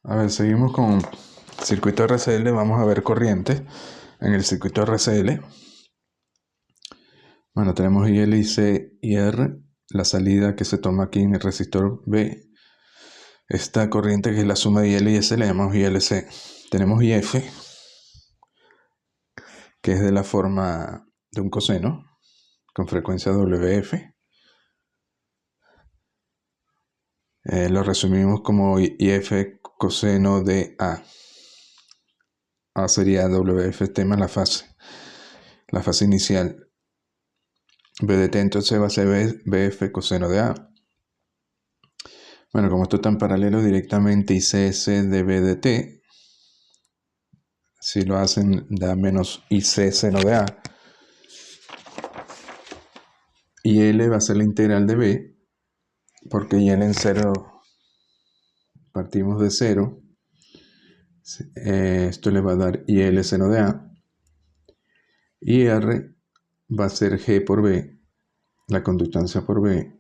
A ver, seguimos con circuito RCL. Vamos a ver corrientes en el circuito RCL. Bueno, tenemos IL, IC y R. La salida que se toma aquí en el resistor B. Esta corriente, que es la suma de IL y S, le llamamos ILC. Tenemos IF, que es de la forma de un coseno con frecuencia WF. Lo resumimos como IF coseno de A. A sería WF más la fase inicial. BDT entonces va a ser BF coseno de A. Bueno, como esto está en paralelo directamente, ICS de BDT, si lo hacen da menos IC seno de A. Y L va a ser la integral de B, porque y L en 0 partimos de 0. Esto le va a dar IL seno de A. Y R va a ser G por B, la conductancia por B.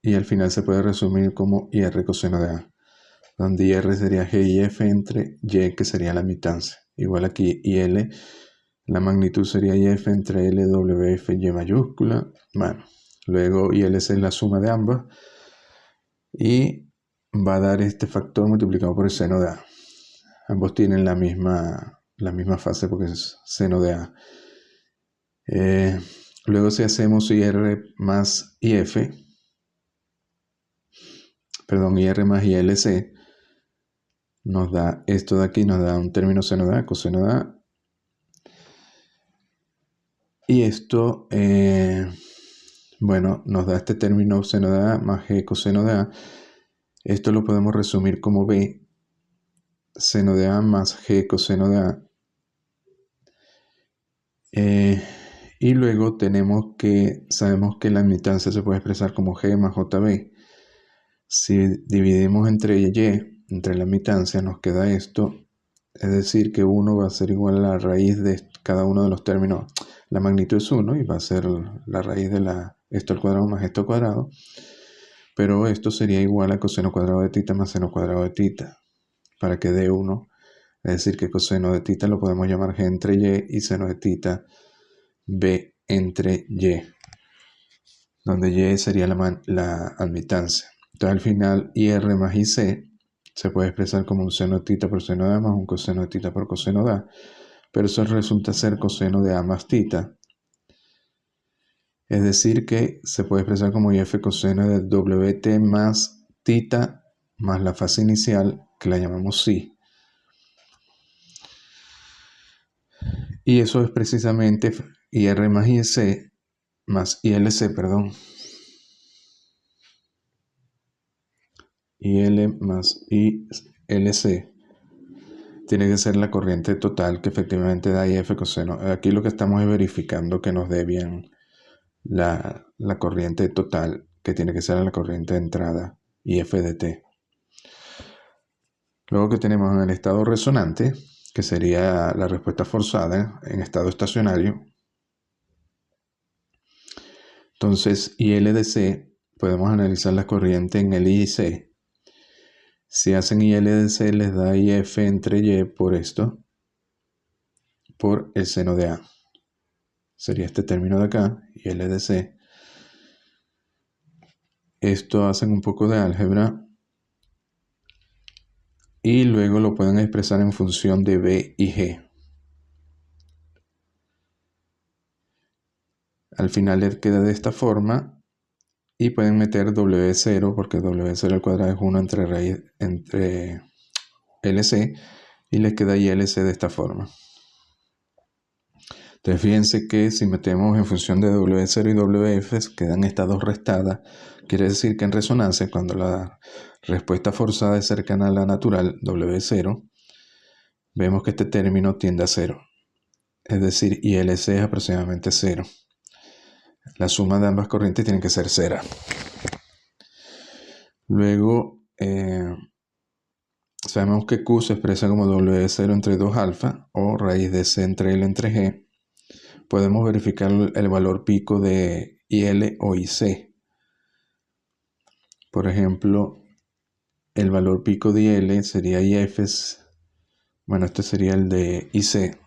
Y al final se puede resumir como IR coseno de A, donde IR sería G y F entre Y, que sería la admitancia. Igual aquí IL, la magnitud sería IF entre L, WF, Y mayúscula. Bueno, luego ILC es la suma de ambas. Y va a dar este factor multiplicado por el seno de A. Ambos tienen la misma fase porque es seno de A. Luego si hacemos IR más IF, perdón, IR más ILC, nos da esto de aquí, nos da un término seno de A, coseno de A. Y esto, bueno, nos da este término seno de A más G coseno de A. Esto lo podemos resumir como B seno de A más G coseno de A. Y luego sabemos que la admitancia se puede expresar como G más JB. Si dividimos entre Y, entre la admitancia, nos queda esto. Es decir, que 1 va a ser igual a la raíz de cada uno de los términos. La magnitud es 1 y va a ser la raíz de esto al cuadrado más esto al cuadrado. Pero esto sería igual a coseno cuadrado de θ más seno cuadrado de θ, para que dé 1. Es decir, que coseno de θ lo podemos llamar G entre Y y seno de θ B entre Y, donde Y sería la admitancia. Entonces al final IR más IC se puede expresar como un seno de θ por seno de A más un coseno de θ por coseno de A, pero eso resulta ser coseno de A más θ. Es decir, que se puede expresar como IF coseno de WT más θ más la fase inicial, que la llamamos psi. Y eso es precisamente IR más IC más ILC, perdón. IL más ILC tiene que ser la corriente total que efectivamente da IF coseno. Aquí lo que estamos es verificando que nos dé bien la corriente total, que tiene que ser la corriente de entrada, IF de T. Luego que tenemos en el estado resonante, que sería la respuesta forzada en estado estacionario. Entonces, IL de C, podemos analizar la corriente en el IC. Si hacen ILDC les da IF entre Y por esto, por el seno de A. Sería este término de acá, ILDC. Esto hacen un poco de álgebra y luego lo pueden expresar en función de B y G. Al final les queda de esta forma y pueden meter W0 porque W0 al cuadrado es 1 entre LC y les queda ILC de esta forma. Entonces fíjense que si metemos en función de W0 y WF quedan estas dos restadas. Quiere decir que en resonancia, cuando la respuesta forzada es cercana a la natural, W0, vemos que este término tiende a 0. Es decir, ILC es aproximadamente 0. La suma de ambas corrientes tiene que ser 0. Luego, sabemos que Q se expresa como W0 entre 2 alfa o raíz de C entre L entre G. Podemos verificar el valor pico de IL o IC. Por ejemplo, el valor pico de IL sería IF, bueno, este sería el de IC,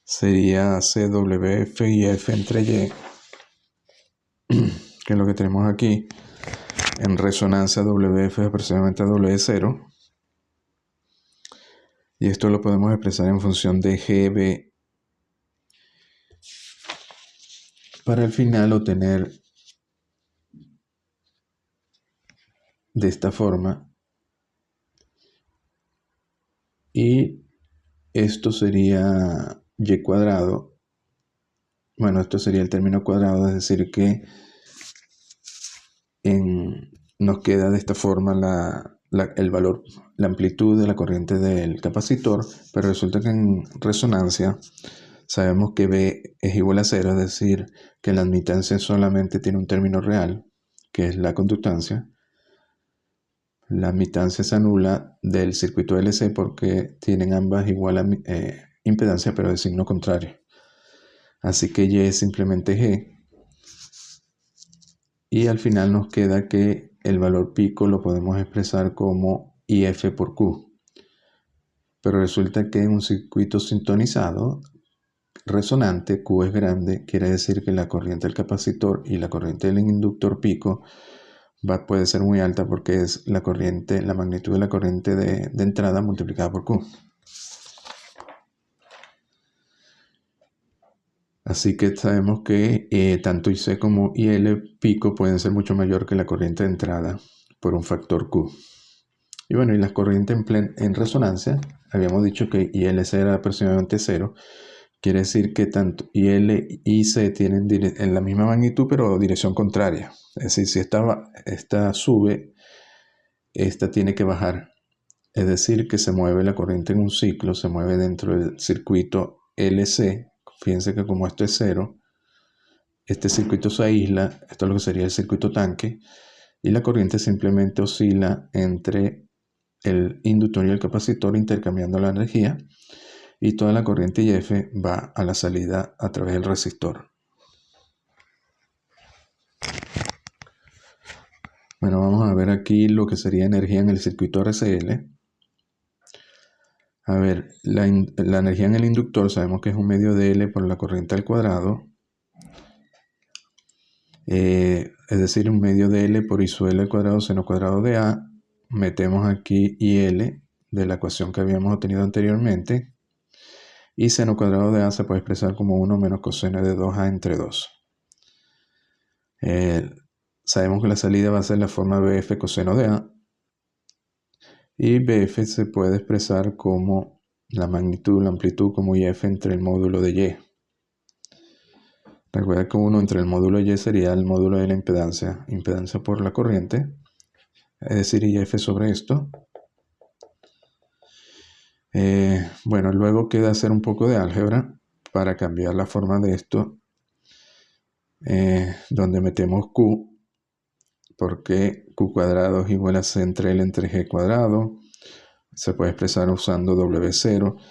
sería CWF y F entre Y, que es lo que tenemos aquí. En resonancia WF es aproximadamente a W0. Y esto lo podemos expresar en función de GB para al final obtener de esta forma. Y esto sería Y cuadrado. Bueno, esto sería el término cuadrado, es decir que nos queda de esta forma el valor, la amplitud de la corriente del capacitor, pero resulta que en resonancia sabemos que B es igual a 0, es decir, que la admitancia solamente tiene un término real, que es la conductancia. La admitancia se anula del circuito LC porque tienen ambas igual impedancia, pero de signo contrario. Así que Y es simplemente G. Y al final nos queda que el valor pico lo podemos expresar como IF por Q. Pero resulta que en un circuito sintonizado resonante, Q es grande, quiere decir que la corriente del capacitor y la corriente del inductor pico puede ser muy alta porque es la magnitud de la corriente de entrada multiplicada por Q. Así que sabemos que tanto IC como IL pico pueden ser mucho mayor que la corriente de entrada por un factor Q. Y bueno, y las corrientes en resonancia, habíamos dicho que ILC era aproximadamente 0. Quiere decir que tanto IL y IC tienen en la misma magnitud, pero dirección contraria. Es decir, si esta sube, esta tiene que bajar. Es decir, que se mueve la corriente en un ciclo, se mueve dentro del circuito LC. Fíjense que como esto es 0, este circuito se aísla, esto es lo que sería el circuito tanque, y la corriente simplemente oscila entre el inductor y el capacitor intercambiando la energía, y toda la corriente IF va a la salida a través del resistor. Bueno, vamos a ver aquí lo que sería energía en el circuito RCL. A ver, la energía en el inductor sabemos que es un medio de L por la corriente al cuadrado. Es decir, un medio de L por I sub L al cuadrado seno cuadrado de A. Metemos aquí IL de la ecuación que habíamos obtenido anteriormente. Y seno cuadrado de A se puede expresar como 1 menos coseno de 2A entre 2. Sabemos que la salida va a ser la forma BF coseno de A. Y BF se puede expresar como la magnitud, la amplitud como IF entre el módulo de Y. Recuerda que 1 entre el módulo Y sería el módulo de la impedancia, impedancia por la corriente, es decir, IF sobre esto. Bueno, luego queda hacer un poco de álgebra para cambiar la forma de esto, donde metemos Q, porque Q cuadrado es igual a C entre L entre G cuadrado. Se puede expresar usando W0.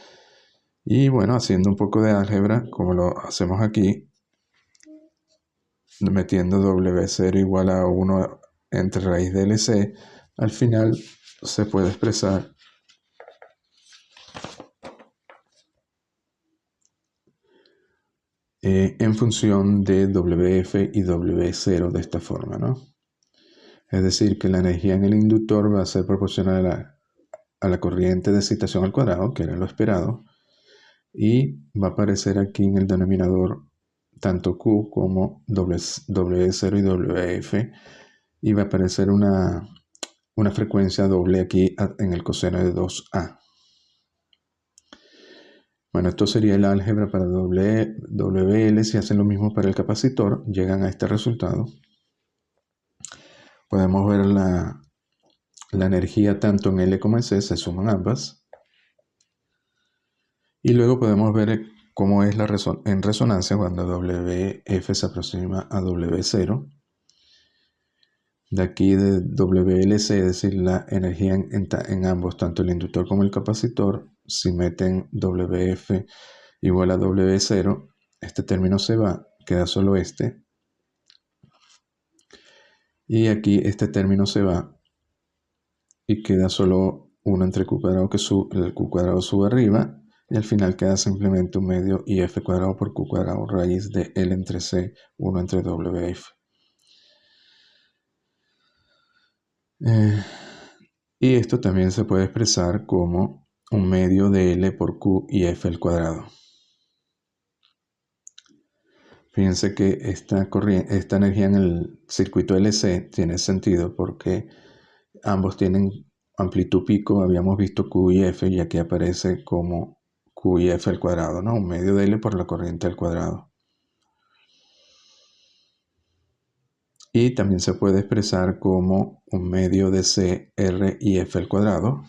Y bueno, haciendo un poco de álgebra, como lo hacemos aquí, metiendo W0 igual a 1 entre raíz de LC, al final se puede expresar en función de WF y W0 de esta forma, ¿no? Es decir, que la energía en el inductor va a ser proporcional a la corriente de excitación al cuadrado, que era lo esperado, y va a aparecer aquí en el denominador tanto Q como W0 y WF, y va a aparecer una frecuencia doble aquí en el coseno de 2A. Bueno, esto sería el álgebra para WL. Si hacen lo mismo para el capacitor, llegan a este resultado. Podemos ver la energía tanto en L como en C, se suman ambas. Y luego podemos ver cómo es en resonancia cuando WF se aproxima a W0. De aquí de WLC, es decir, la energía en ambos, tanto el inductor como el capacitor, si meten WF igual a W0, este término se va, queda solo este. Y aquí este término se va y queda solo 1 entre q cuadrado, que el q cuadrado sube arriba, y al final queda simplemente un medio if cuadrado por q cuadrado raíz de L entre C, 1 entre WF. Y esto también se puede expresar como un medio de L por Q y F al cuadrado. Fíjense que esta energía en el circuito LC tiene sentido porque ambos tienen amplitud pico. Habíamos visto Q y F y aquí aparece como Q y F al cuadrado, ¿no? Un medio de L por la corriente al cuadrado. Y también se puede expresar como un medio de C, R y F al cuadrado.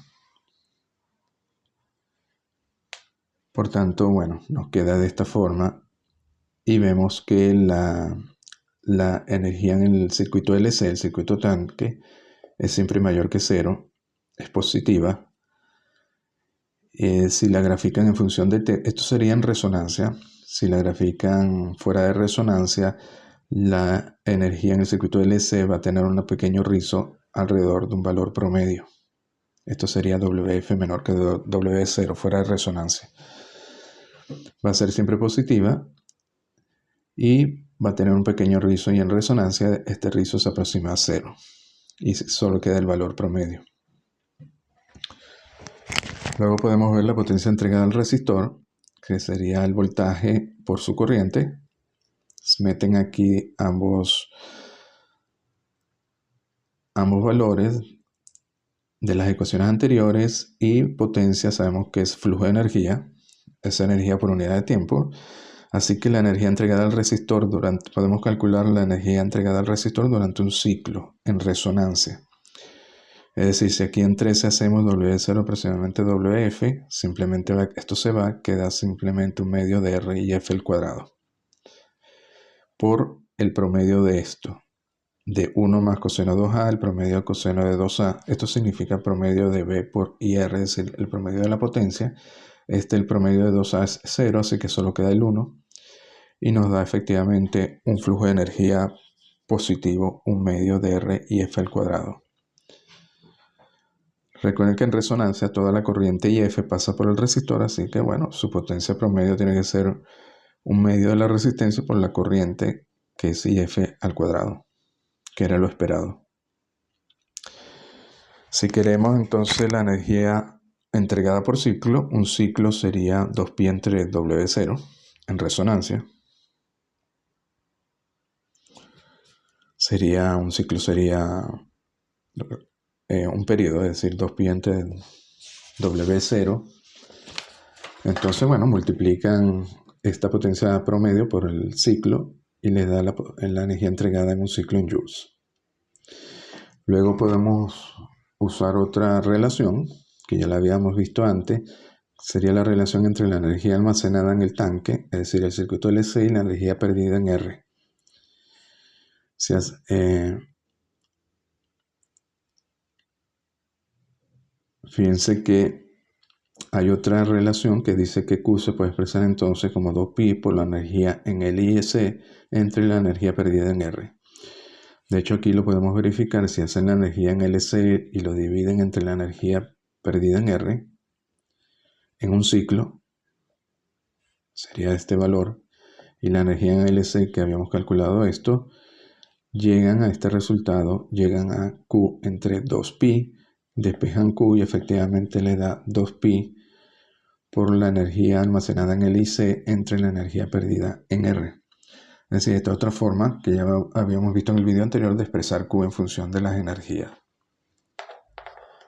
Por tanto, bueno, nos queda de esta forma y vemos que la energía en el circuito LC, el circuito tanque, es siempre mayor que cero, es positiva. Si la grafican en función de T, esto sería en resonancia. Si la grafican fuera de resonancia, la energía en el circuito LC va a tener un pequeño rizo alrededor de un valor promedio. Esto sería WF menor que W0 fuera de resonancia. Va a ser siempre positiva y va a tener un pequeño rizo, y en resonancia este rizo se aproxima a 0 y solo queda el valor promedio. Luego podemos ver la potencia entregada al resistor, que sería el voltaje por su corriente. Se meten aquí ambos valores de las ecuaciones anteriores, y potencia sabemos que es flujo de energía, es energía por unidad de tiempo. Así que la energía entregada al resistor podemos calcular la energía entregada al resistor durante un ciclo en resonancia. Es decir, si aquí en 13 hacemos W0 aproximadamente WF, simplemente esto se va, queda simplemente un medio de R y F al cuadrado por el promedio de esto, de 1 más coseno 2A, el promedio de coseno de 2A. Esto significa promedio de B por IR, es decir, el promedio de la potencia. El promedio de 2A es 0, así que solo queda el 1. Y nos da efectivamente un flujo de energía positivo, un medio de R y F al cuadrado. Recuerden que en resonancia toda la corriente IF pasa por el resistor, así que bueno, su potencia promedio tiene que ser un medio de la resistencia por la corriente, que es IF al cuadrado, que era lo esperado. Si queremos entonces la energía entregada por ciclo, un ciclo sería 2pi entre W0 en resonancia. Un ciclo sería un periodo, es decir, 2pi entre W0. Entonces, bueno, multiplican esta potencia promedio por el ciclo y les da la energía entregada en un ciclo en joules. Luego podemos usar otra relación que ya la habíamos visto antes. Sería la relación entre la energía almacenada en el tanque, es decir, el circuito LC, y la energía perdida en R. Fíjense que hay otra relación que dice que Q se puede expresar entonces como 2pi por la energía en el IC entre la energía perdida en R. De hecho, aquí lo podemos verificar. Si hacen la energía en LC y lo dividen entre la energía perdida en R, en un ciclo, sería este valor, y la energía en LC que habíamos calculado esto, llegan a este resultado, llegan a Q entre 2pi, despejan Q y efectivamente le da 2pi por la energía almacenada en el IC entre la energía perdida en R. Es decir, esta otra forma que ya habíamos visto en el video anterior de expresar Q en función de las energías.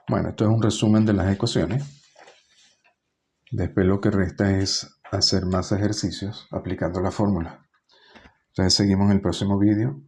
Bueno, esto es un resumen de las ecuaciones. Después lo que resta es hacer más ejercicios aplicando la fórmula. Entonces seguimos en el próximo video.